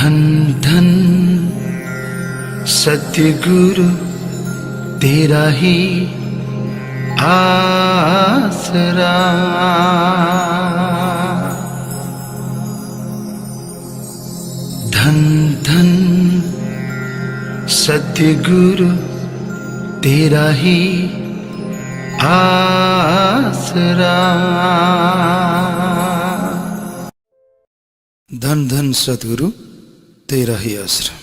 धन धन सद्गुरु तेरा ही आसरा। धन धन सद्गुरु तेरा ही आसरा। धन धन सद्गुरु तेरा ही आसरा।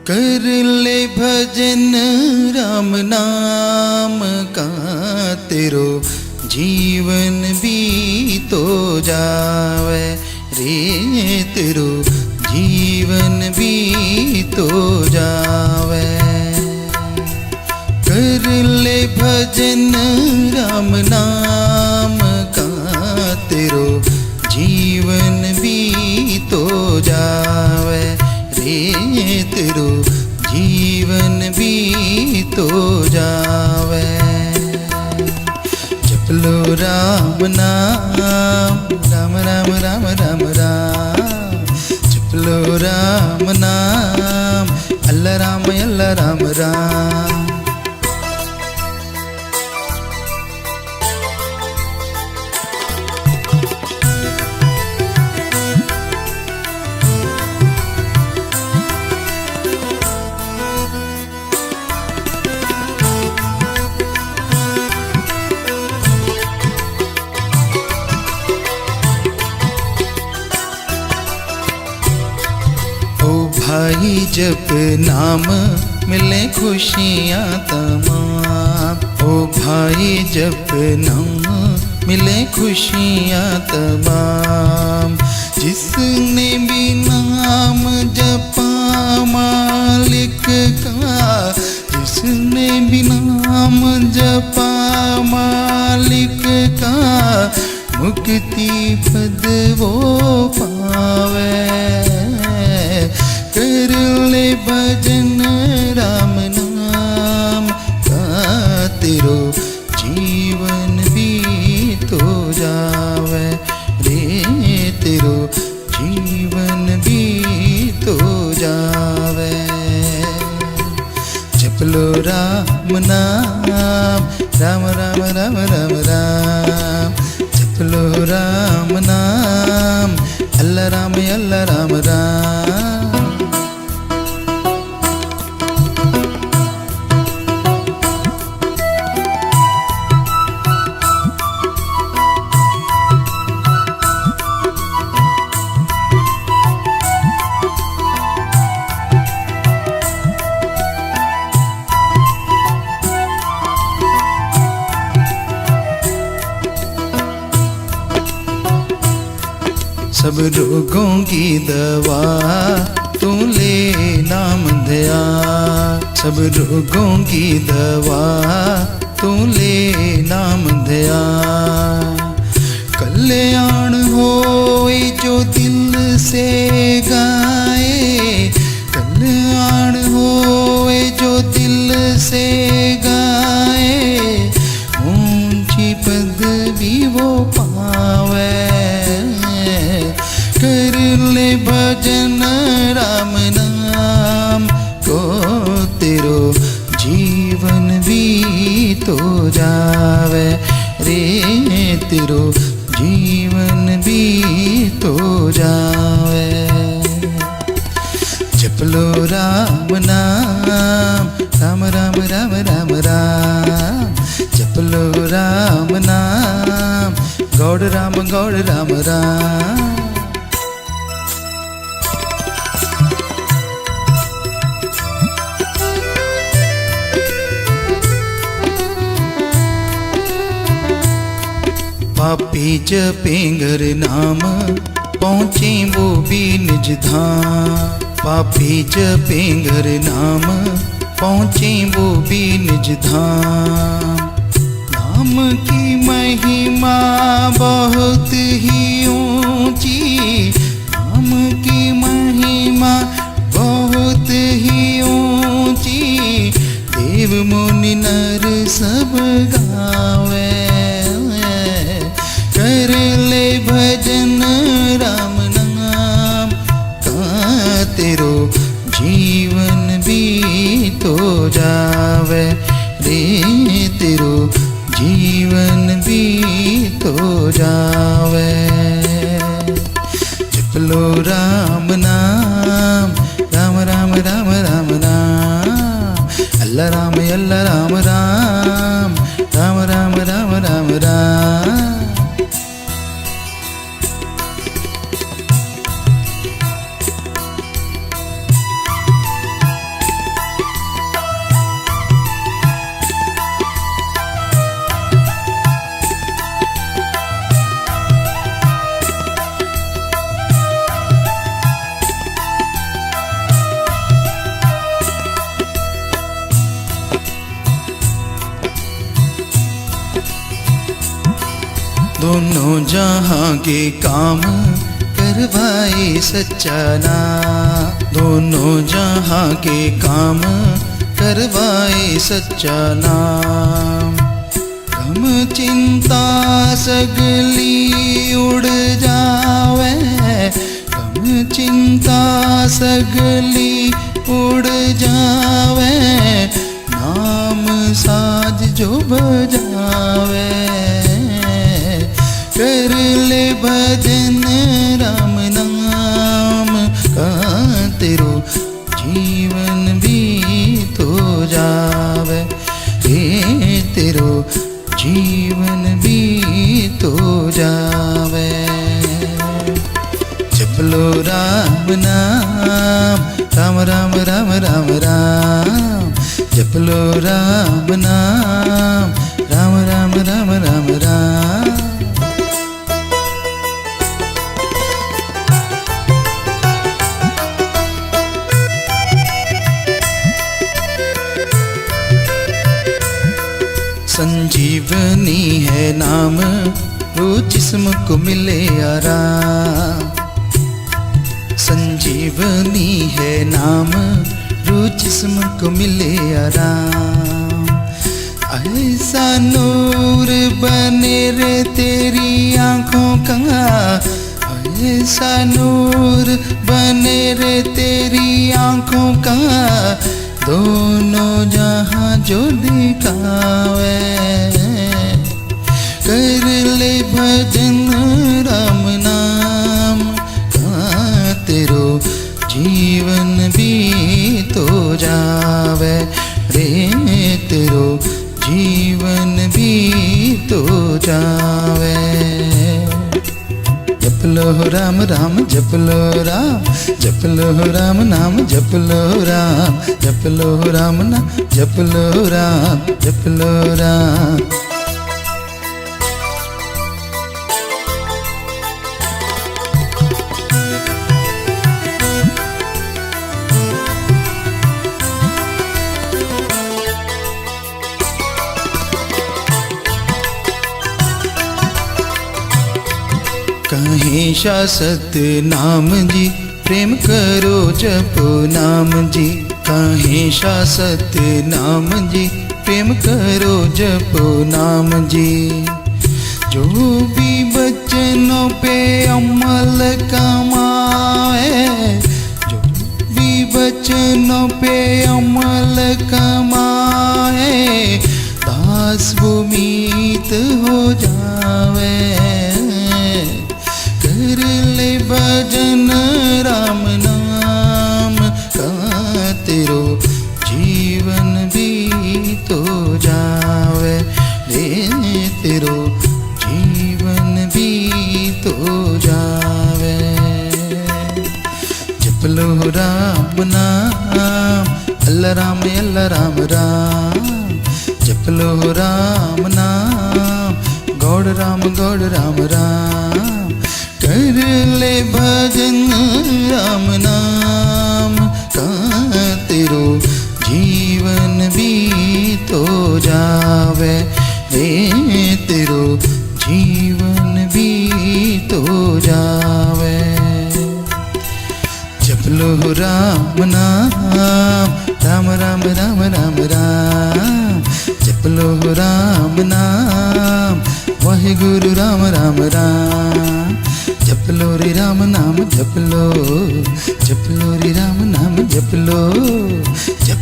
कर ले भजन राम नाम का, तेरो जीवन भी तो जावे रे, तेरो जीवन भी तो जावे। कर ले भजन राम नाम का, तेरो जीवन भी तो जावे रे, तेरो जीवन भी तो जावे। जप लो राम नाम, राम राम राम राम राम। जप लो राम नाम, अल्लाह राम अल्लाह राम राम। भाई जप नाम मिले खुशियाँ तमाम। ओ भाई जप नाम मिले खुशियाँ तमाम। जिसने भी नाम जपा मालिक का, जिसने भी नाम जपा मालिक का, मुक्ति पद वो पावे। कर ले भजन राम नाम का, तेरो जीवन भी तो जावे रे, तेरो जीवन भी तो जावे। जप लो राम नाम, राम राम राम राम राम। जप लो राम नाम, अल्लाह राम अल्लाह राम राम। सब रोगों की दवा तू ले नाम दया, सब रोगों की दवा तू ले नाम दया। कल्याण होए जो दिल से गाए, कल्याण होए जो दिल से गाए, ऊंची पदवी वो पावे। कर ले भजन राम नाम को, तेरो जीवन भी तो जावे रे, तेरो जीवन भी तो जावे। जप लो राम नाम, राम राम राम राम राम। जप लो राम नाम, गौड़ राम राम। पापी जपेंगर नाम पहुँचे वो भी निज धाम। पापी जपेंगर नाम पहुँचे वो भी निज धाम। नाम की महिमा बहुत ही ऊंची, नाम की महिमा बहुत ही ऊंची। देव मुनि नर सब गावे, कर ले भजन दोनों जहां के काम करवाए सच्चा नाम, दोनों जहां के काम करवाए सच्चा नाम। गम चिंता सगली उड़ जावे, गम चिंता सगली उड़ जावे, नाम साज जो बजावे। कर ले भजन राम नाम का, तेरो जीवन भी तो जावे, हे तेरो जीवन भी तो जावे। जप लो राम नाम, राम राम राम राम राम, जप लो राम नाम, राम राम राम राम राम। संजीवनी है नाम, वो जिस्म को मिले आराम। संजीवनी है नाम, वो जिस्म को मिले आराम। ऐसा नूर बने रे तेरी आंखों का, ऐसा नूर बने रे तेरी आंखों का, दोनों जहां जो दिखावे। कर ले भजन राम नाम का, तेरो जीवन भी तो जावे, रे तेरो जीवन भी तो जावे। जप लो राम राम, जप लो राम, जप लो राम नाम, जप लो राम, जप लो राम नाम, जप लो राम, जप लो राम। कहीं शासत नाम जी, प्रेम करो जपो नाम जी। कहीं शासत नाम जी, प्रेम करो जपो नाम जी। जो भी बचनों पे अमल कमाए, जो भी बचनों पे अमल कमाए, दास वो मीत हो जावे। कर ले भजन राम नाम का, तेरो जीवन भी तो जावे, रे तेरो जीवन भी तो जावे। जप लो राम नाम, अल्लाह राम अल्लाह राम राम, जप लो राम नाम, गौड़ राम राम। कर ले भजन राम नाम का, तेरो जीवन भी तो जावे, रे तेरो जीवन भी तो जावे। जप लो राम नाम, राम राम राम राम राम, जप लो राम नाम, वाहे गुरु राम राम राम। जप लो रे राम नाम, जप लो रे राम नाम, जप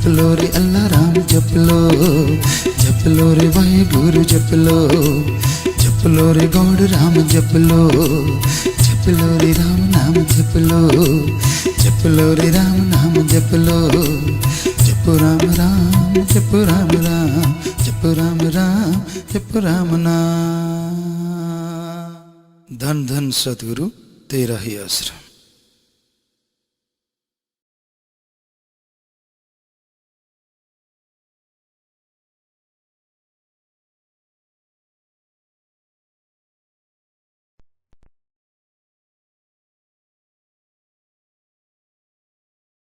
लो रे अल्लाह राम, जप लो रे वाहे गुरु, जप लो रे गौड़ राम, जप लो रे राम नाम, जप लो रे राम नाम, जप राम राम, जप राम राम, जप राम राम, जप राम नाम। धन धन सतगुरु तेरा ही आश्रम।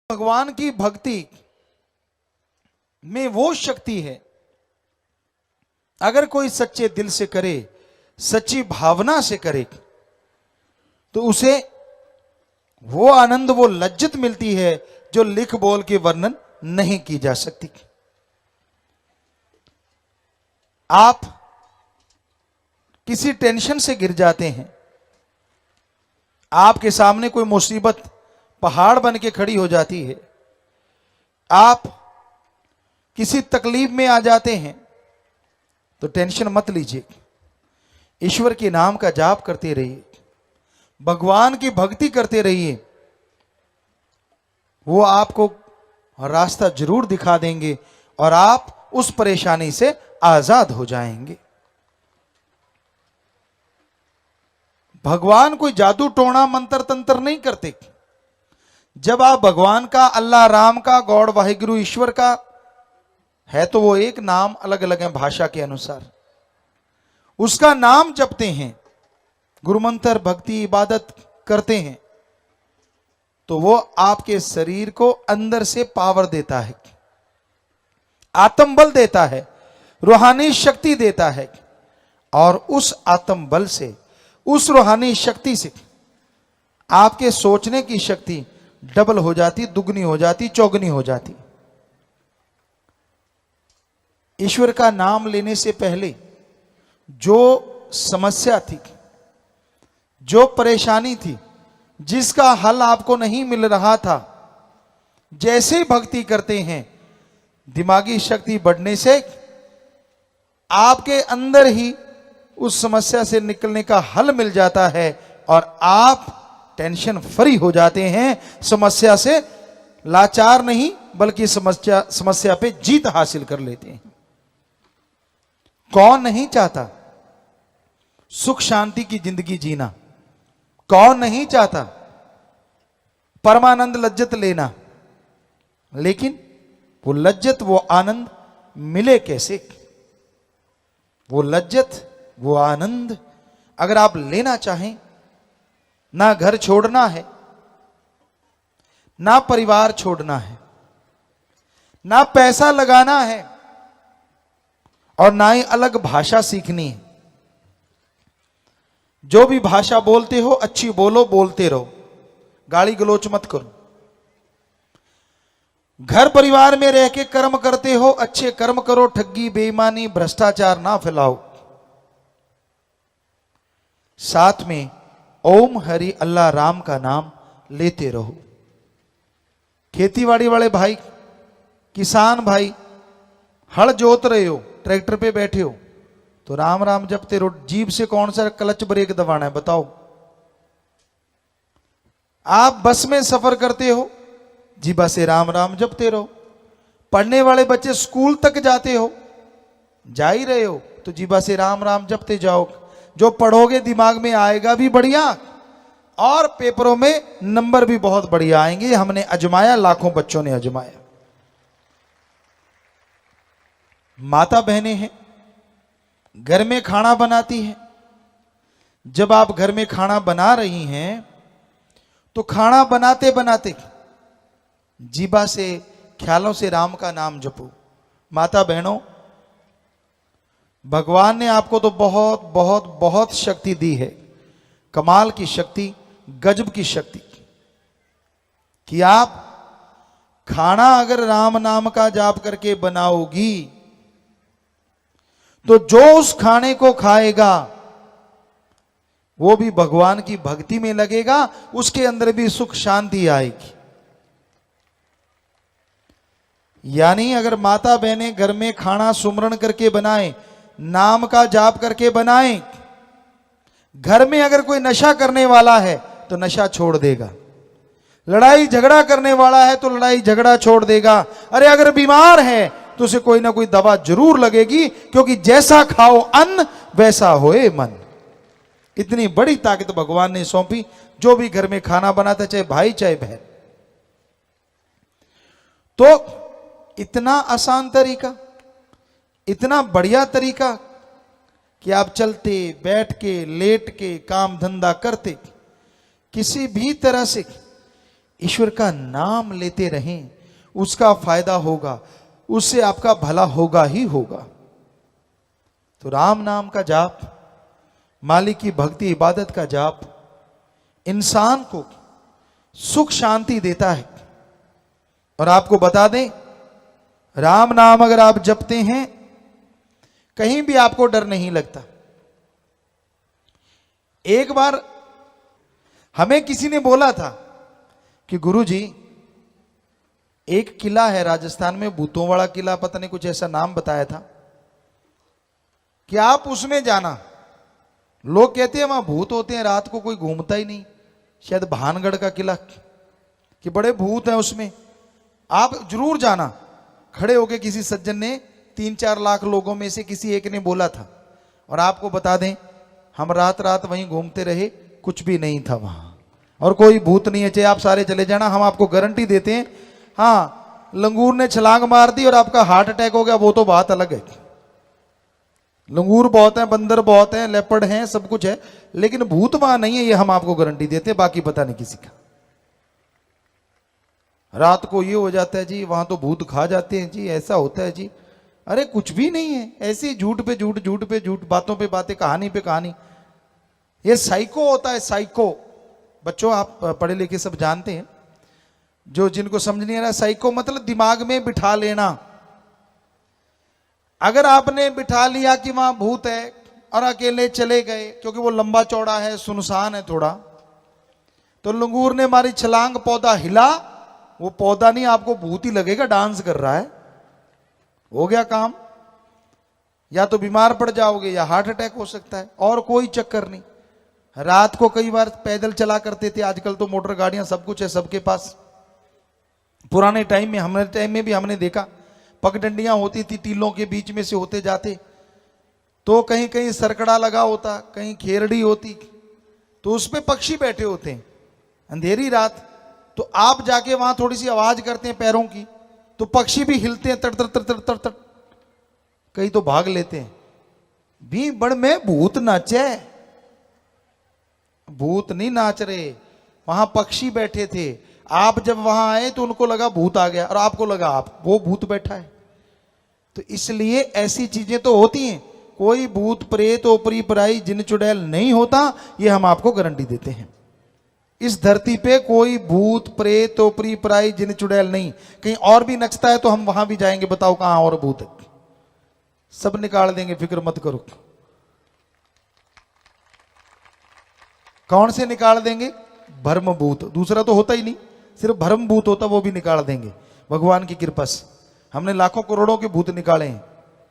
भगवान की भक्ति में वो शक्ति है, अगर कोई सच्चे दिल से करे सच्ची भावना से करे तो उसे वो आनंद, वो लज्जत मिलती है जो लिख बोल के वर्णन नहीं की जा सकती। आप किसी टेंशन से गिर जाते हैं, आपके सामने कोई मुसीबत पहाड़ बन के खड़ी हो जाती है, आप किसी तकलीफ में आ जाते हैं, तो टेंशन मत लीजिए। ईश्वर के नाम का जाप करते रहिए, भगवान की भक्ति करते रहिए, वो आपको रास्ता जरूर दिखा देंगे और आप उस परेशानी से आजाद हो जाएंगे। भगवान कोई जादू टोना मंत्र तंत्र नहीं करते। जब आप भगवान का, अल्लाह राम का, गॉड वाहिगुरु ईश्वर का है तो वो एक नाम अलग अलग है भाषा के अनुसार, उसका नाम जपते हैं, गुरु मंत्र भक्ति इबादत करते हैं, तो वो आपके शरीर को अंदर से पावर देता है, आत्मबल देता है, रूहानी शक्ति देता है। और उस आत्मबल से, उस रूहानी शक्ति से आपके सोचने की शक्ति डबल हो जाती, दुगनी हो जाती, चौगनी हो जाती। ईश्वर का नाम लेने से पहले जो समस्या थी, जो परेशानी थी, जिसका हल आपको नहीं मिल रहा था, जैसे ही भक्ति करते हैं दिमागी शक्ति बढ़ने से आपके अंदर ही उस समस्या से निकलने का हल मिल जाता है और आप टेंशन फ्री हो जाते हैं। समस्या से लाचार नहीं बल्कि समस्या पे जीत हासिल कर लेते हैं। कौन नहीं चाहता सुख शांति की जिंदगी जीना? कौन नहीं चाहता परमानंद लज्जत लेना? लेकिन वो लज्जत, वो आनंद मिले कैसे? वो लज्जत, वो आनंद अगर आप लेना चाहें, ना घर छोड़ना है, ना परिवार छोड़ना है, ना पैसा लगाना है और ना ही अलग भाषा सीखनी है। जो भी भाषा बोलते हो अच्छी बोलो, बोलते रहो, गाली गलोच मत करो। घर परिवार में रह के कर्म करते हो, अच्छे कर्म करो, ठगी बेईमानी भ्रष्टाचार ना फैलाओ। साथ में ओम हरि अल्लाह राम का नाम लेते रहो। खेतीबाड़ी वाले भाई, किसान भाई, हल जोत रहे हो, ट्रैक्टर पे बैठे हो तो राम राम जपते रहो। जीभ से कौन सा क्लच ब्रेक दबाना है बताओ? आप बस में सफर करते हो, जीभा से राम राम जपते रहो। पढ़ने वाले बच्चे स्कूल तक जाते हो, जा ही रहे हो तो जीभा से राम राम जपते जाओ। जो पढ़ोगे दिमाग में आएगा भी बढ़िया और पेपरों में नंबर भी बहुत बढ़िया आएंगे। हमने अजमाया, लाखों बच्चों ने अजमाया। माता बहनें हैं, घर में खाना बनाती हैं। जब आप घर में खाना बना रही हैं तो खाना बनाते बनाते जीभा से, ख्यालों से राम का नाम जपो। माता बहनों, भगवान ने आपको तो बहुत बहुत बहुत शक्ति दी है, कमाल की शक्ति, गजब की शक्ति, कि आप खाना अगर राम नाम का जाप करके बनाओगी तो जो उस खाने को खाएगा वो भी भगवान की भक्ति में लगेगा, उसके अंदर भी सुख शांति आएगी। यानी अगर माता बहनें घर में खाना सुमरण करके बनाएं, नाम का जाप करके बनाएं, घर में अगर कोई नशा करने वाला है तो नशा छोड़ देगा, लड़ाई झगड़ा करने वाला है तो लड़ाई झगड़ा छोड़ देगा, अरे अगर बीमार है तो उसे कोई ना कोई दवा जरूर लगेगी, क्योंकि जैसा खाओ अन्न वैसा होए मन। इतनी बड़ी ताकत भगवान ने सौंपी। जो भी घर में खाना बनाता, चाहे भाई चाहे बहन, तो इतना आसान तरीका, इतना बढ़िया तरीका कि आप चलते बैठ के लेट के काम धंधा करते किसी भी तरह से ईश्वर का नाम लेते रहें, उसका फायदा होगा, उससे आपका भला होगा ही होगा। तो राम नाम का जाप मालिक की भक्ति इबादत का जाप इंसान को सुख शांति देता है। और आपको बता दें, राम नाम अगर आप जपते हैं कहीं भी आपको डर नहीं लगता। एक बार हमें किसी ने बोला था कि गुरुजी, एक किला है राजस्थान में, भूतों वाला किला, पता नहीं कुछ ऐसा नाम बताया था, कि आप उसमें जाना। लोग कहते हैं वहां भूत होते हैं, रात को कोई घूमता ही नहीं, शायद भानगढ़ का किला, कि बड़े भूत हैं उसमें, आप जरूर जाना। खड़े होके किसी सज्जन ने 3-4 लाख लोगों में से किसी एक ने बोला था। और आपको बता दें, हम रात रात वहीं घूमते रहे, कुछ भी नहीं था वहां, और कोई भूत नहीं है। चाहे आप सारे चले जाना, हम आपको गारंटी देते हैं। हाँ, लंगूर ने छलांग मार दी और आपका हार्ट अटैक हो गया, वो तो बात अलग है। लंगूर बहुत है, बंदर बहुत है, लेपर्ड हैं, सब कुछ है, लेकिन भूत वहां नहीं है, ये हम आपको गारंटी देते हैं। बाकी पता नहीं किसी का। रात को ये हो जाता है जी, वहां तो भूत खा जाते हैं जी, ऐसा होता है जी। अरे कुछ भी नहीं है, ऐसे ही झूठ पे झूठ, झूठ पे झूठ, बातों पे बातें, कहानी पे कहानी। ये साइको होता है, साइको। बच्चों, आप पढ़े लिखे सब जानते हैं। जो जिनको समझ नहीं आ रहा, साइको मतलब दिमाग में बिठा लेना। अगर आपने बिठा लिया कि वहां भूत है और अकेले चले गए, क्योंकि वो लंबा चौड़ा है, सुनसान है थोड़ा, तो लंगूर ने मारी छलांग, पौधा हिला, वो पौधा नहीं, आपको भूत ही लगेगा डांस कर रहा है। हो गया काम। या तो बीमार पड़ जाओगे या हार्ट अटैक हो सकता है, और कोई चक्कर नहीं। रात को कई बार पैदल चला करते थे, आजकल तो मोटर गाड़ियां सब कुछ है सबके पास। पुराने टाइम में, हमारे टाइम में भी हमने देखा, पगडंडियां होती थी, टीलों के बीच में से होते जाते, तो कहीं कहीं सरकड़ा लगा होता, कहीं खेरड़ी होती, तो उस पे पक्षी बैठे होते हैं। अंधेरी रात, तो आप जाके वहां थोड़ी सी आवाज करते हैं पैरों की, तो पक्षी भी हिलते हैं, तड़ तड़ तड़ तड़ तड़ तड़, कई तो भाग लेते हैं। भी बड़ में भूत नाचे, भूत नहीं नाच रहे, वहां पक्षी बैठे थे। आप जब वहां आए तो उनको लगा भूत आ गया, और आपको लगा आप वो भूत बैठा है। तो इसलिए ऐसी चीजें तो होती हैं। कोई भूत प्रेत ओपरी पराई जिन चुड़ैल नहीं होता, ये हम आपको गारंटी देते हैं। इस धरती पे कोई भूत प्रेत ओपरी पराई जिन चुड़ैल नहीं। कहीं और भी नचता है तो हम वहां भी जाएंगे, बताओ कहां और भूत है, सब निकाल देंगे, फिक्र मत करो। कौन से निकाल देंगे? भ्रम भूत, दूसरा तो होता ही नहीं, सिर्फ भ्रम भूत होता, वो भी निकाल देंगे भगवान की कृपा से। हमने लाखों करोड़ों के भूत निकाले हैं,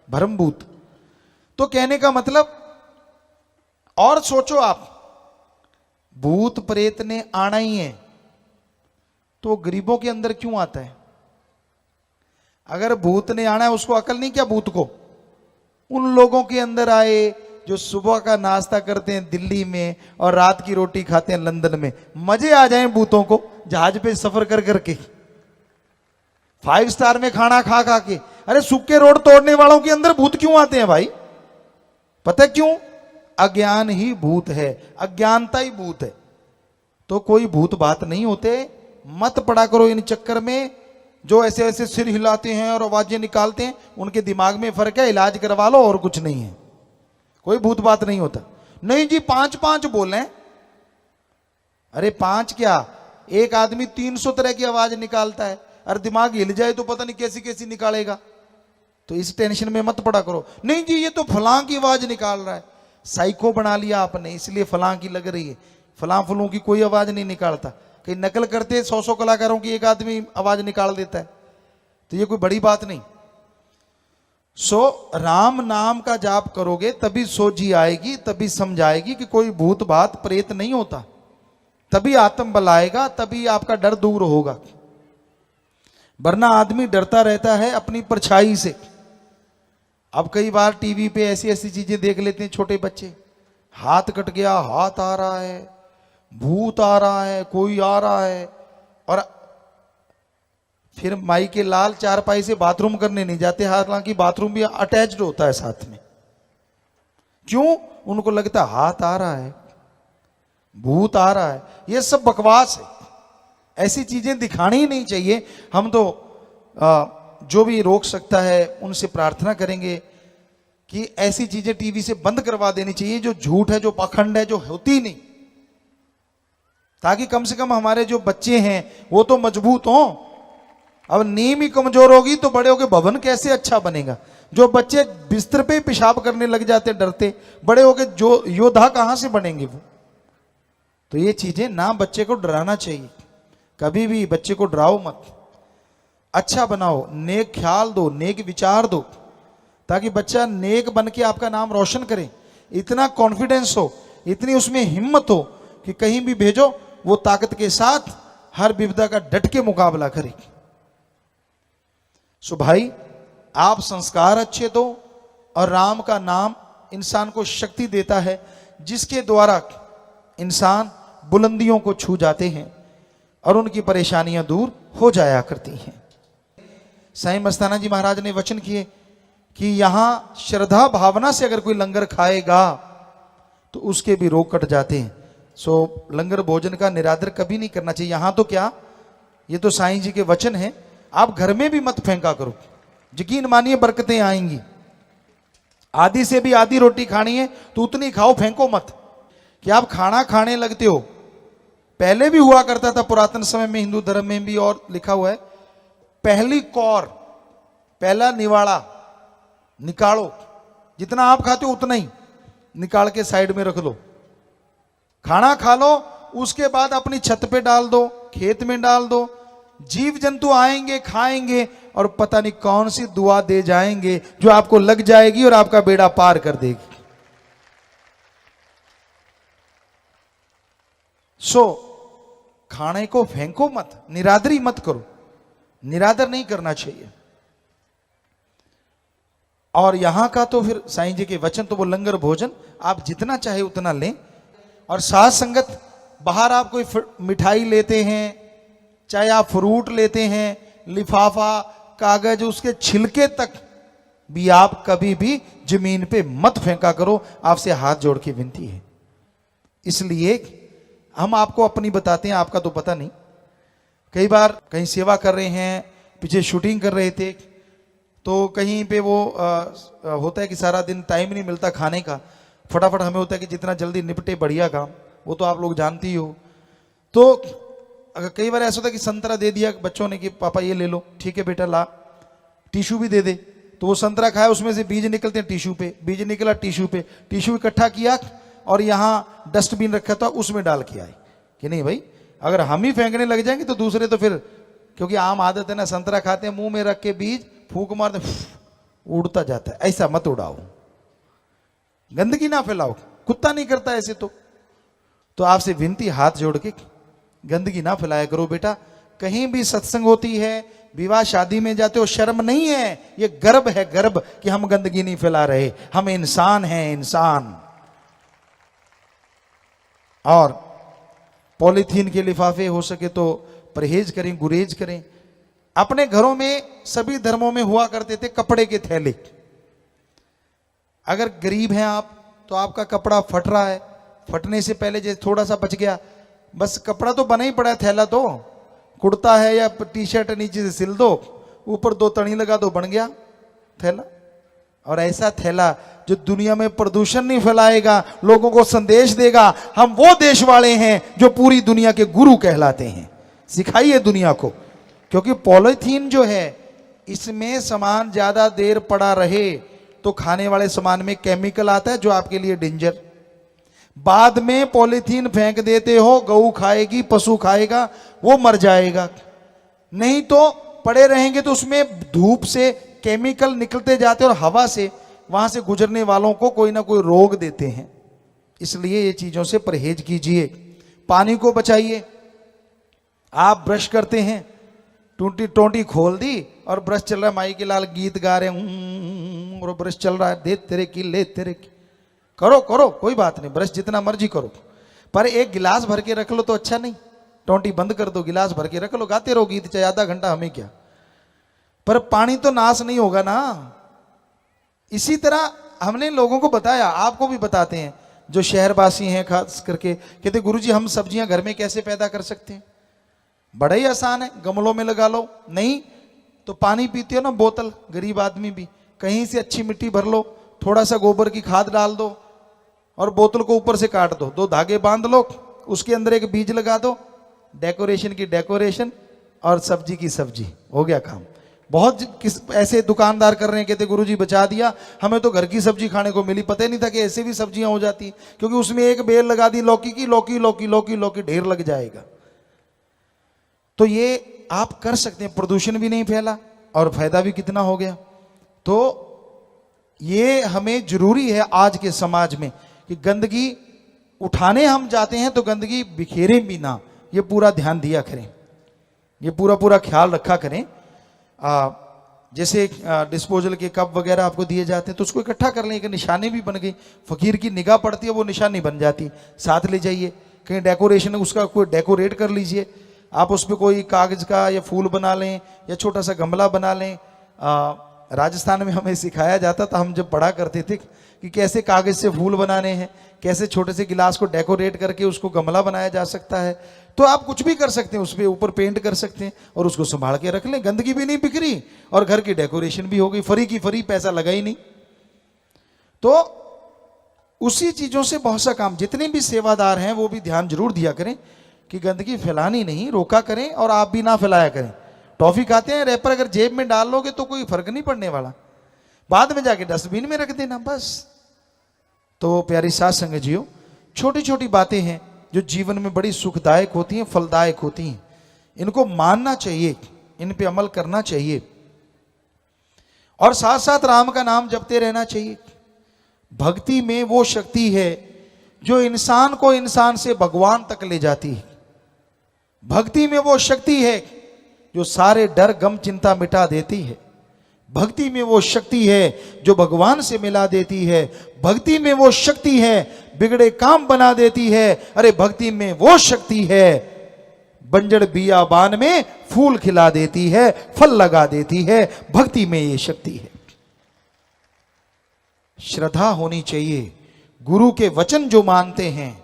भ्रम भूत। तो कहने का मतलब, और सोचो आप, भूत प्रेत ने आना ही है तो गरीबों के अंदर क्यों आता है? अगर भूत ने आना है, उसको अकल नहीं क्या भूत को? उन लोगों के अंदर आए जो सुबह का नाश्ता करते हैं दिल्ली में और रात की रोटी खाते हैं लंदन में। मजे आ जाएं भूतों को जहाज पे सफर कर करके, 5 स्टार में खाना खा खा के। अरे सूखे रोड तोड़ने वालों के अंदर भूत क्यों आते हैं भाई? पता है क्यों? अज्ञान ही भूत है, अज्ञानता ही भूत है। तो कोई भूत बात नहीं होते, मत पड़ा करो इन चक्कर में। जो ऐसे ऐसे सिर हिलाते हैं और आवाजें निकालते हैं, उनके दिमाग में फर्क है, इलाज करवा लो, और कुछ नहीं है। कोई भूत बात नहीं होता। नहीं जी 5-5 बोले, अरे 5 क्या, एक आदमी 300 तरह की आवाज निकालता है, और दिमाग हिल जाए तो पता नहीं कैसी कैसी निकालेगा। तो इस टेंशन में मत पड़ा करो। नहीं जी ये तो फलां की आवाज निकाल रहा है, साइको बना लिया आपने, इसलिए फलां की लग रही है। फलां फलों की कोई आवाज नहीं निकालता। कहीं नकल करते 100 कलाकारों की एक आदमी आवाज निकाल देता है, तो ये कोई बड़ी बात नहीं। राम नाम का जाप करोगे तभी सोझी आएगी, तभी समझ आएगी कि कोई भूत बात प्रेत नहीं होता, तभी आत्म बल आएगा, तभी आपका डर दूर होगा। वरना आदमी डरता रहता है अपनी परछाई से। अब कई बार टीवी पे ऐसी ऐसी चीजें देख लेते हैं छोटे बच्चे, हाथ कट गया, हाथ आ रहा है, भूत आ रहा है, कोई आ रहा है, और फिर माई के लाल चारपाई से बाथरूम करने नहीं जाते, हालांकि बाथरूम भी अटैच्ड होता है साथ में। क्यों? उनको लगता है हाथ आ रहा है, भूत आ रहा है। ये सब बकवास है, ऐसी चीजें दिखानी ही नहीं चाहिए। हम तो जो भी रोक सकता है उनसे प्रार्थना करेंगे कि ऐसी चीजें टीवी से बंद करवा देनी चाहिए जो झूठ है, जो पाखंड है, जो होती नहीं, ताकि कम से कम हमारे जो बच्चे हैं वो तो मजबूत हों। अब नींव ही कमजोर होगी तो बड़े होके भवन कैसे अच्छा बनेगा। जो बच्चे बिस्तर पे पेशाब करने लग जाते डरते, बड़े होके जो योद्धा कहां से बनेंगे वो। तो ये चीजें ना, बच्चे को डराना चाहिए, कभी भी बच्चे को डराओ मत, अच्छा बनाओ, नेक ख्याल दो, नेक विचार दो, ताकि बच्चा नेक बन के आपका नाम रोशन करे। इतना कॉन्फिडेंस हो, इतनी उसमें हिम्मत हो कि कहीं भी भेजो वो ताकत के साथ हर विपदा का डट के मुकाबला करे। सो भाई, आप संस्कार अच्छे दो, और राम का नाम इंसान को शक्ति देता है, जिसके द्वारा इंसान बुलंदियों को छू जाते हैं और उनकी परेशानियां दूर हो जाया करती हैं। साईं मस्ताना जी महाराज ने वचन किए कि यहां श्रद्धा भावना से अगर कोई लंगर खाएगा तो उसके भी रोग कट जाते हैं। सो लंगर भोजन का निरादर कभी नहीं करना चाहिए। यहां तो क्या, ये तो साईं जी के वचन हैं, आप घर में भी मत फेंका करो, यकीन मानिए बरकतें आएंगी। आधी से भी आधी रोटी खानी है तो उतनी खाओ, फेंको मत। कि आप खाना खाने लगते हो, पहले भी हुआ करता था पुरातन समय में, हिंदू धर्म में भी और लिखा हुआ है, पहली कौर, पहला निवाड़ा निकालो, जितना आप खाते हो उतना ही निकाल के साइड में रख दो, खाना खा लो, उसके बाद अपनी छत पे डाल दो, खेत में डाल दो, जीव जंतु आएंगे खाएंगे और पता नहीं कौन सी दुआ दे जाएंगे जो आपको लग जाएगी और आपका बेड़ा पार कर देगी। सो खाने को फेंको मत, निरादरी मत करो, निरादर नहीं करना चाहिए। और यहां का तो फिर साईं जी के वचन, तो वो लंगर भोजन आप जितना चाहे उतना लें। और साथ संगत, बाहर आप कोई मिठाई लेते हैं, चाहे आप फ्रूट लेते हैं, लिफाफा, कागज, उसके छिलके तक भी आप कभी भी जमीन पे मत फेंका करो, आपसे हाथ जोड़ के विनती है। इसलिए हम आपको अपनी बताते हैं, आपका तो पता नहीं। कई बार कहीं सेवा कर रहे हैं, पीछे शूटिंग कर रहे थे, तो कहीं पे वो होता है कि सारा दिन टाइम नहीं मिलता खाने का, फटाफट हमें होता है कि जितना जल्दी निपटे बढ़िया काम, वो तो आप लोग जानती हो। तो अगर कई बार ऐसा होता है कि संतरा दे दिया बच्चों ने कि पापा ये ले लो, ठीक है बेटा ला, टिश्यू भी दे दे, तो वो संतरा खाया, उसमें से बीज निकलते हैं टिश्यू पे, बीज निकला टिश्यू पे, टिश्यू इकट्ठा किया और यहाँ डस्टबिन रखा था उसमें डाल के आए कि नहीं भाई, अगर हम ही फेंकने लग जाएंगे तो दूसरे तो फिर, क्योंकि आम आदत है ना, संतरा खाते हैं मुंह में रख के बीज फूंक मारते उड़ता जाता है, ऐसा मत उड़ाओ, गंदगी ना फैलाओ, कुत्ता नहीं करता ऐसे। तो आपसे विनती, हाथ जोड़ के गंदगी ना फैलाया करो बेटा। कहीं भी सत्संग होती है, विवाह शादी में जाते हो, शर्म नहीं है, ये गर्व है, गर्व कि हम गंदगी नहीं फैला रहे, हम इंसान हैं, इंसान। और पॉलीथीन के लिफाफे हो सके तो परहेज करें, गुरेज करें। अपने घरों में सभी धर्मों में हुआ करते थे कपड़े के थैले। अगर गरीब हैं आप, तो आपका कपड़ा फट रहा है, फटने से पहले जैसे थोड़ा सा बच गया, बस कपड़ा तो बना ही पड़ा है, थैला तो कुर्ता है या टी शर्ट नीचे से सिल दो, ऊपर 2 तणी लगा दो, बन गया थैला। और ऐसा थैला जो दुनिया में प्रदूषण नहीं फैलाएगा, लोगों को संदेश देगा, हम वो देश वाले हैं जो पूरी दुनिया के गुरु कहलाते हैं। सिखाइए दुनिया को, क्योंकि पॉलीथीन जो है, इसमें सामान ज्यादा देर पड़ा रहे तो खाने वाले सामान में केमिकल आता है जो आपके लिए डेंजर। बाद में पॉलीथीन फेंक देते हो, गऊ खाएगी, पशु खाएगा, वो मर जाएगा। नहीं तो पड़े रहेंगे तो उसमें धूप से केमिकल निकलते जाते और हवा से वहां से गुजरने वालों को कोई ना कोई रोग देते हैं। इसलिए ये चीजों से परहेज कीजिए। पानी को बचाइए। आप ब्रश करते हैं, टोंटी खोल दी और ब्रश चल रहा है, माई के लाल गीत गा रहे हैं और ब्रश चल रहा है, दे तेरे की ले तेरे की, करो करो कोई बात नहीं, ब्रश जितना मर्जी करो, पर एक गिलास भर के रख लो तो अच्छा नहीं। टोंटी बंद कर दो, गिलास भर के रख लो, गाते रहो गीत, चाहे आधा घंटा, हमें क्या, पर पानी तो नाश नहीं होगा ना। इसी तरह हमने लोगों को बताया, आपको भी बताते हैं जो शहरवासी हैं खास करके, कहते गुरुजी हम सब्जियां घर में कैसे पैदा कर सकते हैं? बड़ा ही आसान है, गमलों में लगा लो। नहीं तो पानी पीते हो ना बोतल, गरीब आदमी भी, कहीं से अच्छी मिट्टी भर लो, थोड़ा सा गोबर की खाद डाल दो और बोतल को ऊपर से काट दो, 2 धागे बांध लो, उसके अंदर एक बीज लगा दो, डेकोरेशन की डेकोरेशन और सब्जी की सब्जी, हो गया काम। बहुत ऐसे दुकानदार कर रहे हैं, कहते गुरुजी बचा दिया, हमें तो घर की सब्जी खाने को मिली, पता ही नहीं था कि ऐसे भी सब्जियां हो जाती, क्योंकि उसमें एक बेल लगा दी लौकी की, लौकी लौकी लौकी लौकी ढेर लग जाएगा। तो ये आप कर सकते हैं, प्रदूषण भी नहीं फैला और फायदा भी कितना हो गया। तो ये हमें जरूरी है आज के समाज में कि गंदगी उठाने हम जाते हैं तो गंदगी बिखेरें भी ना, ये पूरा ध्यान दिया करें, ये पूरा ख्याल रखा करें। जैसे डिस्पोजल के कप वगैरह आपको दिए जाते हैं तो उसको इकट्ठा कर लें, एक निशानी भी बन गई, फकीर की निगाह पड़ती है वो निशानी बन जाती, साथ ले जाइए। कहीं डेकोरेशन उसका कोई डेकोरेट कर लीजिए, आप उस पर कोई कागज का या फूल बना लें या छोटा सा गमला बना लें। राजस्थान में हमें सिखाया जाता था, हम जब पढ़ा करते थे कि कैसे कागज से फूल बनाने हैं, कैसे छोटे से गिलास को डेकोरेट करके उसको गमला बनाया जा सकता है। तो आप कुछ भी कर सकते हैं, उस पर ऊपर पेंट कर सकते हैं और उसको संभाल के रख लें, गंदगी भी नहीं बिखरी और घर की डेकोरेशन भी हो गई, फ्री की फ्री, पैसा लगा ही नहीं। तो उसी चीजों से बहुत सा काम, जितने भी सेवादार हैं वो भी ध्यान जरूर दिया करें कि गंदगी फैलानी नहीं, रोका करें और आप भी ना फैलाया करें। टॉफी खाते हैं, रैपर अगर जेब में डाल लोगे तो कोई फर्क नहीं पड़ने वाला, बाद में जाके डस्टबिन में रख देना बस। तो प्यारी साथ संगत जियो, छोटी छोटी बातें हैं जो जीवन में बड़ी सुखदायक होती हैं, फलदायक होती हैं, इनको मानना चाहिए, इन पे अमल करना चाहिए और साथ साथ राम का नाम जपते रहना चाहिए। भक्ति में वो शक्ति है जो इंसान को इंसान से भगवान तक ले जाती है। भक्ति में वो शक्ति है जो सारे डर गम चिंता मिटा देती है। भक्ति में वो शक्ति है जो भगवान से मिला देती है। भक्ति में वो शक्ति है बिगड़े काम बना देती है। अरे भक्ति में वो शक्ति है बंजर बियाबान में फूल खिला देती है, फल लगा देती है। भक्ति में ये शक्ति है। श्रद्धा होनी चाहिए। गुरु के वचन जो मानते हैं,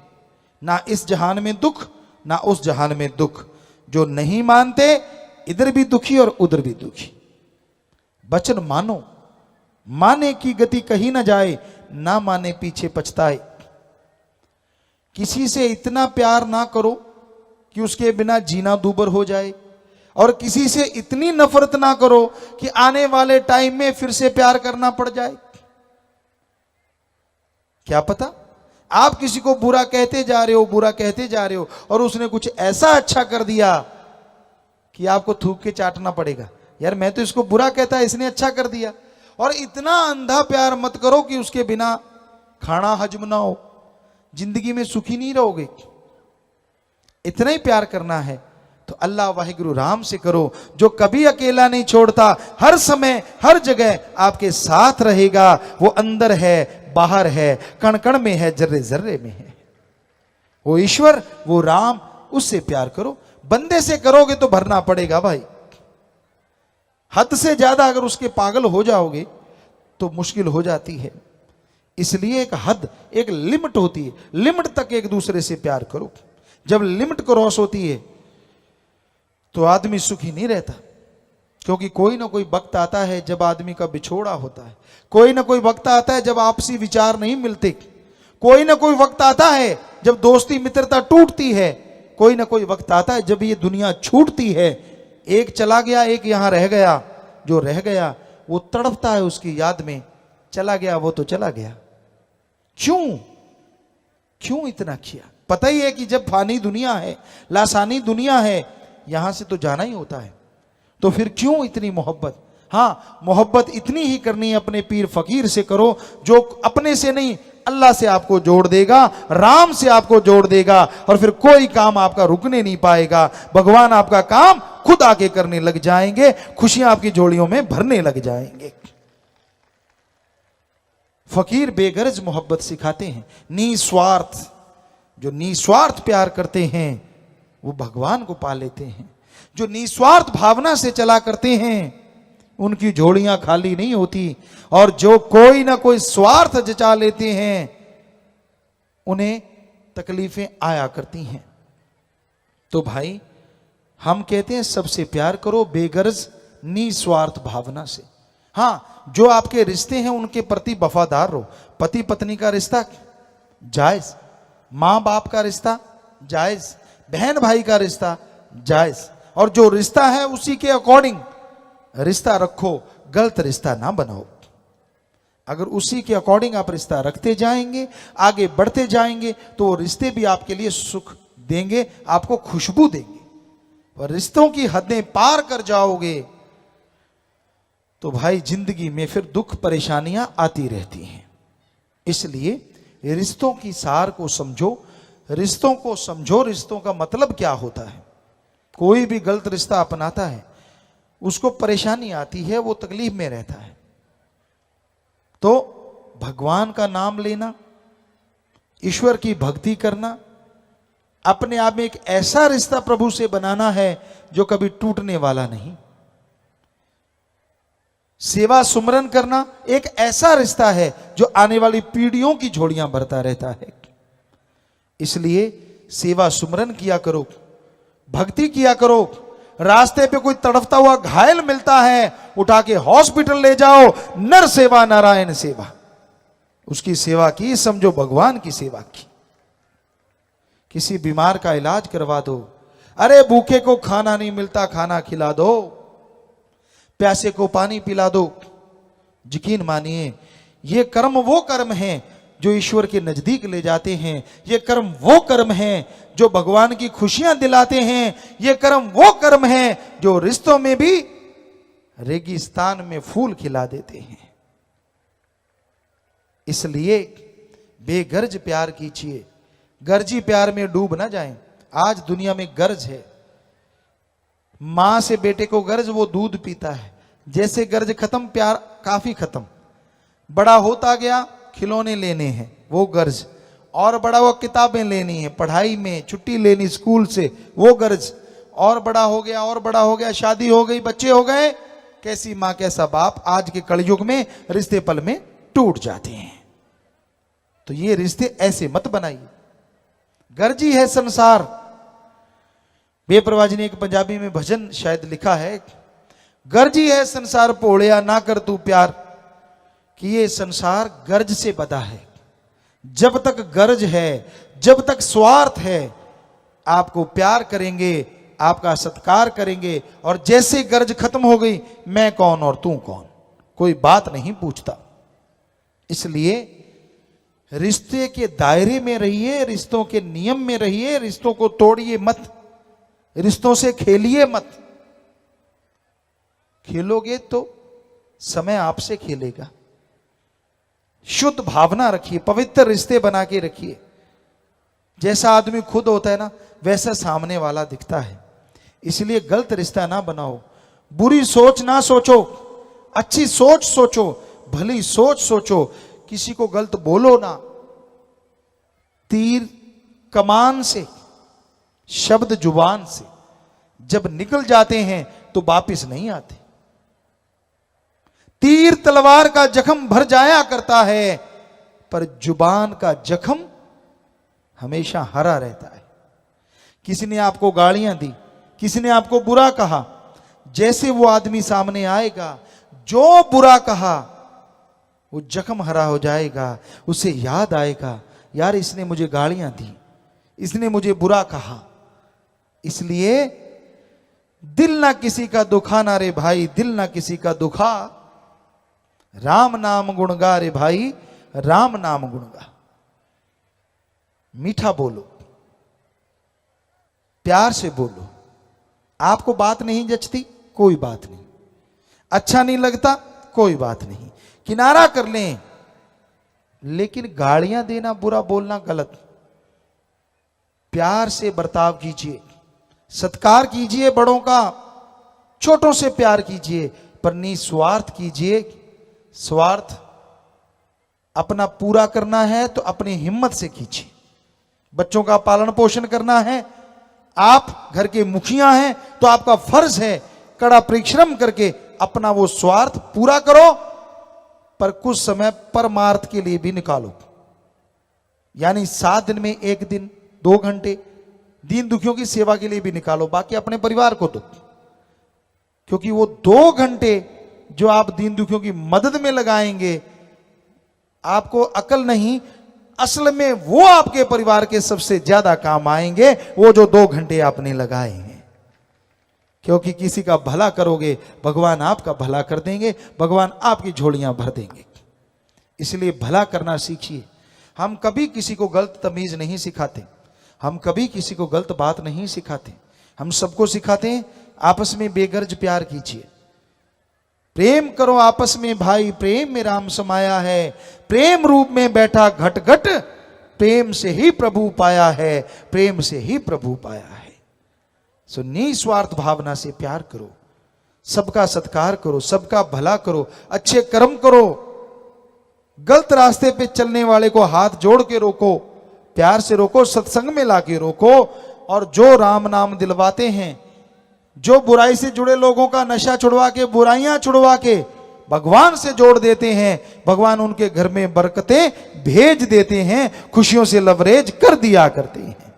ना इस जहान में दुख ना उस जहान में दुख। जो नहीं मानते, इधर भी दुखी और उधर भी दुखी। वचन मानो, माने की गति कहीं ना जाए, ना माने पीछे पछताए। किसी से इतना प्यार ना करो कि उसके बिना जीना दूभर हो जाए, और किसी से इतनी नफरत ना करो कि आने वाले टाइम में फिर से प्यार करना पड़ जाए। क्या पता आप किसी को बुरा कहते जा रहे हो, बुरा कहते जा रहे हो, और उसने कुछ ऐसा अच्छा कर दिया कि आपको थूक के चाटना पड़ेगा, यार मैं तो इसको बुरा कहता है, इसने अच्छा कर दिया। और इतना अंधा प्यार मत करो कि उसके बिना खाना हजम ना हो, जिंदगी में सुखी नहीं रहोगे। इतना ही प्यार करना है तो अल्लाह वाहिगुरु राम से करो, जो कभी अकेला नहीं छोड़ता, हर समय हर जगह आपके साथ रहेगा। वो अंदर है, बाहर है, कण कण में है, जर्रे जर्रे में है। वो ईश्वर, वो राम, उससे प्यार करो। बंदे से करोगे तो भरना पड़ेगा भाई। हद से ज्यादा अगर उसके पागल हो जाओगे तो मुश्किल हो जाती है। इसलिए एक हद, एक लिमिट होती है, लिमिट तक एक दूसरे से प्यार करो। जब लिमिट क्रॉस होती है तो आदमी सुखी नहीं रहता, क्योंकि कोई ना कोई वक्त आता है जब आदमी का बिछोड़ा होता है, कोई ना कोई वक्त आता है जब आपसी विचार नहीं मिलते, कोई ना कोई वक्त आता है जब दोस्ती मित्रता टूटती है, कोई ना कोई वक्त आता है जब ये दुनिया छूटती है। एक चला गया, एक यहां रह गया। जो रह गया वो तड़पता है उसकी याद में, चला गया वो तो चला गया। क्यों इतना किया? पता ही है कि जब फानी दुनिया है, लासानी दुनिया है, यहां से तो जाना ही होता है, तो फिर क्यों इतनी मोहब्बत? हाँ, मोहब्बत इतनी ही करनी है अपने पीर फकीर से करो, जो अपने से नहीं अल्लाह से आपको जोड़ देगा, राम से आपको जोड़ देगा, और फिर कोई काम आपका रुकने नहीं पाएगा। भगवान आपका काम खुद आके करने लग जाएंगे, खुशियां आपकी झोलियों में भरने लग जाएंगे। फकीर बेगरज मोहब्बत सिखाते हैं, निस्वार्थ। जो निस्वार्थ प्यार करते हैं वो भगवान को पा लेते हैं। जो निस्वार्थ भावना से चला करते हैं उनकी झोलियां खाली नहीं होती, और जो कोई ना कोई स्वार्थ जचा लेते हैं उन्हें तकलीफें आया करती हैं। तो भाई हम कहते हैं सबसे प्यार करो बेगरज निस्वार्थ भावना से। हाँ, जो आपके रिश्ते हैं उनके प्रति वफादार रहो। पति पत्नी का रिश्ता जायज, माँ बाप का रिश्ता जायज, बहन भाई का रिश्ता जायज, और जो रिश्ता है उसी के अकॉर्डिंग रिश्ता रखो, गलत रिश्ता ना बनाओ। अगर उसी के अकॉर्डिंग आप रिश्ता रखते जाएंगे, आगे बढ़ते जाएंगे, तो वो रिश्ते भी आपके लिए सुख देंगे, आपको खुशबू देंगे। और रिश्तों की हदें पार कर जाओगे तो भाई जिंदगी में फिर दुख परेशानियां आती रहती हैं। इसलिए रिश्तों की सार को समझो, रिश्तों को समझो, रिश्तों का मतलब क्या होता है। कोई भी गलत रिश्ता अपनाता है उसको परेशानी आती है, वो तकलीफ में रहता है। तो भगवान का नाम लेना, ईश्वर की भक्ति करना, अपने आप में एक ऐसा रिश्ता प्रभु से बनाना है जो कभी टूटने वाला नहीं। सेवा सुमरन करना एक ऐसा रिश्ता है जो आने वाली पीढ़ियों की झोलियां भरता रहता है। इसलिए सेवा सुमरन किया करो, भक्ति किया करो। रास्ते पे कोई तड़फता हुआ घायल मिलता है, उठा के हॉस्पिटल ले जाओ, नर सेवा नारायण सेवा, उसकी सेवा की समझो भगवान की सेवा की। किसी बीमार का इलाज करवा दो, अरे भूखे को खाना नहीं मिलता खाना खिला दो, प्यासे को पानी पिला दो। यकीन मानिए ये कर्म वो कर्म हैं जो ईश्वर के नजदीक ले जाते हैं। ये कर्म वो कर्म हैं जो भगवान की खुशियां दिलाते हैं। ये कर्म वो कर्म हैं जो रिश्तों में भी रेगिस्तान में फूल खिला देते हैं। इसलिए बेगर्ज प्यार कीजिए, गर्जी प्यार में डूब ना जाएं। आज दुनिया में गर्ज है, मां से बेटे को गर्ज, वो दूध पीता है। जैसे गर्ज खत्म, प्यार काफी खत्म। बड़ा होता गया, खिलौने लेने हैं, वो गर्ज। और बड़ा हुआ किताबें लेनी है, पढ़ाई में छुट्टी लेनी स्कूल से, वो गर्ज। और बड़ा हो गया, और बड़ा हो गया, शादी हो गई, बच्चे हो गए, कैसी मां कैसा बाप। आज के कलयुग में रिश्ते पल में टूट जाते हैं। तो ये रिश्ते ऐसे मत बनाइए। गर्जी है संसार। बेपरवाह जी ने एक पंजाबी में भजन शायद लिखा है, गर्जी है संसार पोड़िया ना कर तू प्यार, कि ये संसार गर्ज से बधा है। जब तक गर्ज है, जब तक स्वार्थ है, आपको प्यार करेंगे, आपका सत्कार करेंगे, और जैसे गर्ज खत्म हो गई, मैं कौन और तू कौन, कोई बात नहीं पूछता। इसलिए रिश्ते के दायरे में रहिए, रिश्तों के नियम में रहिए, रिश्तों को तोड़िए मत, रिश्तों से खेलिए मत। खेलोगे तो समय आपसे खेलेगा। शुद्ध भावना रखिए, पवित्र रिश्ते बना के रखिए। जैसा आदमी खुद होता है ना, वैसा सामने वाला दिखता है। इसलिए गलत रिश्ता ना बनाओ, बुरी सोच ना सोचो, अच्छी सोच सोचो, भली सोच सोचो। किसी को गलत बोलो ना। तीर कमान से, शब्द जुबान से जब निकल जाते हैं तो वापिस नहीं आते। तीर तलवार का जख्म भर जाया करता है, पर जुबान का जख्म हमेशा हरा रहता है। किसी ने आपको गालियां दी, किसी ने आपको बुरा कहा, जैसे वो आदमी सामने आएगा, जो बुरा कहा वो जख्म हरा हो जाएगा। उसे याद आएगा, यार इसने मुझे गालियां दी, इसने मुझे बुरा कहा। इसलिए दिल ना किसी का दुखाना रे भाई, दिल ना किसी का दुखा, राम नाम गुण गा रे भाई, राम नाम गुण गा। मीठा बोलो, प्यार से बोलो। आपको बात नहीं जचती, कोई बात नहीं। अच्छा नहीं लगता, कोई बात नहीं, किनारा कर लें। लेकिन गालियां देना, बुरा बोलना गलत। प्यार से बर्ताव कीजिए, सत्कार कीजिए बड़ों का, छोटों से प्यार कीजिए, पर निस्वार्थ कीजिए। स्वार्थ अपना पूरा करना है तो अपनी हिम्मत से कीजिए। बच्चों का पालन पोषण करना है, आप घर के मुखिया हैं तो आपका फर्ज है कड़ा परिश्रम करके अपना वो स्वार्थ पूरा करो, पर कुछ समय परमार्थ के लिए भी निकालो। यानी 7 दिन में 1 दिन 2 घंटे दीन दुखियों की सेवा के लिए भी निकालो, बाकी अपने परिवार को दो। क्योंकि वो 2 घंटे जो आप दीन दुखियों की मदद में लगाएंगे, आपको अकल नहीं, असल में वो आपके परिवार के सबसे ज्यादा काम आएंगे, वो जो 2 घंटे आपने लगाए हैं। क्योंकि किसी का भला करोगे, भगवान आपका भला कर देंगे, भगवान आपकी झोलियां भर देंगे। इसलिए भला करना सीखिए। हम कभी किसी को गलत तमीज नहीं सिखाते, हम कभी किसी को गलत बात नहीं सिखाते। हम सबको सिखाते हैं आपस में बेगर्ज प्यार कीजिए, प्रेम करो आपस में भाई, प्रेम में राम समाया है, प्रेम रूप में बैठा घट घट, प्रेम से ही प्रभु पाया है, प्रेम से ही प्रभु पाया है। सो निस्वार्थ भावना से प्यार करो, सबका सत्कार करो, सबका भला करो, अच्छे कर्म करो, गलत रास्ते पे चलने वाले को हाथ जोड़ के रोको, प्यार से रोको, सत्संग में लाके रोको। और जो राम नाम दिलवाते हैं, जो बुराई से जुड़े लोगों का नशा छुड़वा के, बुराइयां छुड़वा के भगवान से जोड़ देते हैं, भगवान उनके घर में बरकतें भेज देते हैं, खुशियों से लवरेज कर दिया करते हैं।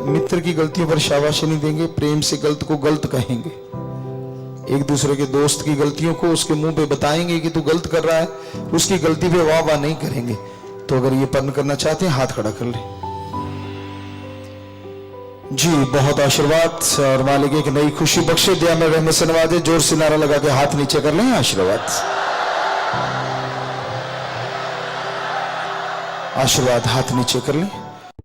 मित्र की गलतियों पर शाबाशी नहीं देंगे, प्रेम से गलत को गलत कहेंगे। एक दूसरे के दोस्त की गलतियों को उसके मुंह पे बताएंगे कि तू गलत कर रहा है, उसकी गलती पे वाह वाह नहीं करेंगे। तो अगर ये पन करना चाहते हैं, हाथ खड़ा कर ले जी। बहुत आशीर्वाद, और मालिक एक नई खुशी बख्शे, दया में रहमत से नवाजे। जोर से नारा लगा के हाथ नीचे कर लें, आशीर्वाद आशीर्वाद, हाथ नीचे कर लें।